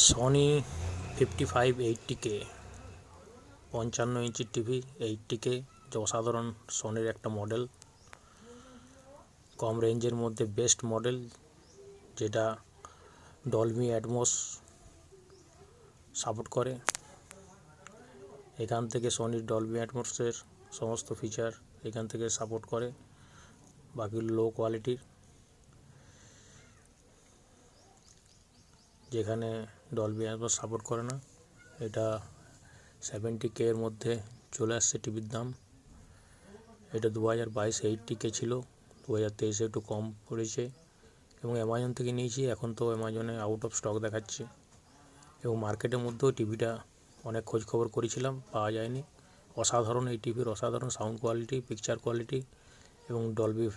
Sony 5580K 55 inch TV 80K, যে অসাধারণ সনির একটা মডেল, কম রেঞ্জের মধ্যে বেস্ট মডেল, যেটা ডলবি অ্যাটমস সাপোর্ট করে। এখান থেকে সনির ডলবি অ্যাটমসের সমস্ত ফিচার এখান থেকে সাপোর্ট করে, বাকি লো কোয়ালিটির, যেখানে ডলবি অ্যাটমস সাপোর্ট করে না। এটা 70K এর মধ্যে চলে আসছে টিভির দাম। এটা 2022 80K ছিল, 2023 একটু কম পড়েছে এবং অ্যামাজন থেকে নিয়েছি। এখন তো অ্যামাজনে আউট অফ স্টক দেখাচ্ছে এবং মার্কেটের মধ্যেও টিভিটা অনেক খোঁজ খবর করেছিলাম, পাওয়া যায়নি। অসাধারণ এই টিভির অসাধারণ সাউন্ড কোয়ালিটি, পিকচার কোয়ালিটি এবং ডলবি